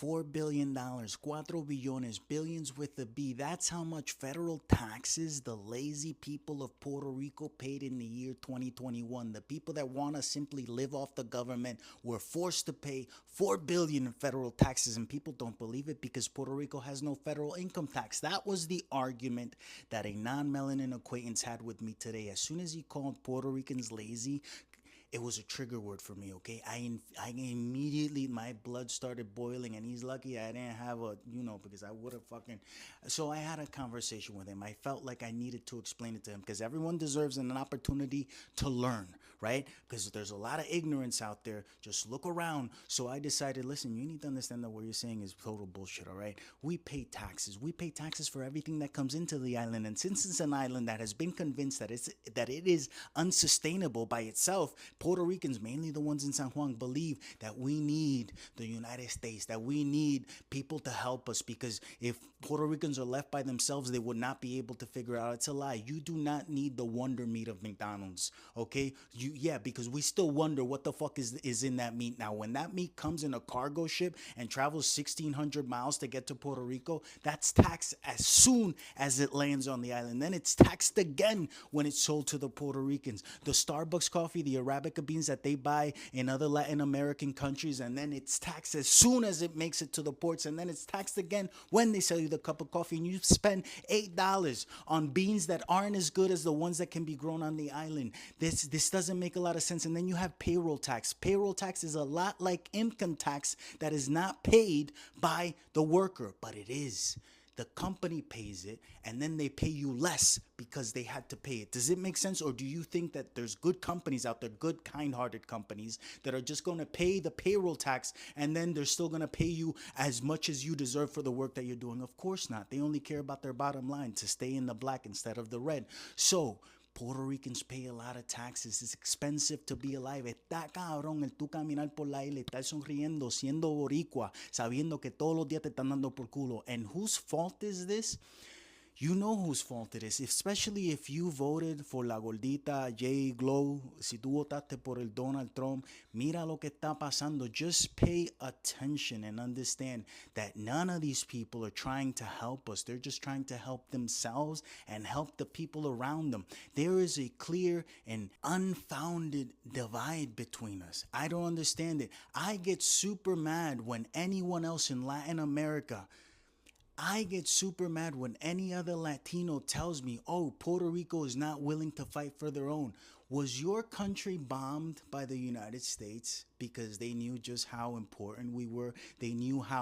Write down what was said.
$4 billion, 4 billones, billions with a B. That's how much federal taxes the lazy people of Puerto Rico paid in the year 2021. The people that want to simply live off the government were forced to pay $4 billion in federal taxes, and people don't believe it because Puerto Rico has no federal income tax. That was the argument that a non-melanin acquaintance had with me today. As soon as he called Puerto Ricans lazy, it was a trigger word for me, okay? I immediately, my blood started boiling, and he's lucky I didn't have a, because I would have fucking. So I had a conversation with him. I felt like I needed to explain it to him because everyone deserves an opportunity to learn, right? Because there's a lot of ignorance out there. Just look around. So I decided, listen, you need to understand that what you're saying is total bullshit, all right? We pay taxes. We pay taxes for everything that comes into the island, and since it's an island that has been convinced that it is unsustainable by itself, Puerto Ricans, mainly the ones in San Juan, believe that we need the United States, that we need people to help us, because if Puerto Ricans are left by themselves, they would not be able to figure out. It's a lie. You do not need the wonder meat of McDonald's, okay? Because we still wonder what the fuck is in that meat. Now, when that meat comes in a cargo ship and travels 1,600 miles to get to Puerto Rico, that's taxed as soon as it lands on the island. Then it's taxed again when it's sold to the Puerto Ricans. The Starbucks coffee, the Arabica beans that they buy in other Latin American countries, and then it's taxed as soon as it makes it to the ports, and then it's taxed again when they sell you the cup of coffee, and you spend $8 on beans that aren't as good as the ones that can be grown on the island. This doesn't make a lot of sense. And then you have payroll tax. Payroll tax is a lot like income tax that is not paid by the worker, but it is. The company pays it, and then they pay you less because they had to pay it. Does it make sense? Or do you think that there's good companies out there, good kind-hearted companies, that are just going to pay the payroll tax, and then they're still going to pay you as much as you deserve for the work that you're doing? Of course not. They only care about their bottom line, to stay in the black instead of the red. So Puerto Ricans pay a lot of taxes. It's expensive to be alive. Está cabrón el tú caminar por la isla, estar sonriendo, siendo boricua, sabiendo que todos los días te están dando por culo. And whose fault is this? You know whose fault it is, especially if you voted for la gordita J. Glow. Si tú votaste por el Donald Trump, mira lo que está pasando. Just pay attention and understand that none of these people are trying to help us. They're just trying to help themselves and help the people around them. There is a clear and unfounded divide between us. I don't understand it. I get super mad when anyone else in Latin America I get super mad when any other Latino tells me, oh, Puerto Rico is not willing to fight for their own. Was your country bombed by the United States because they knew just how important we were? They knew how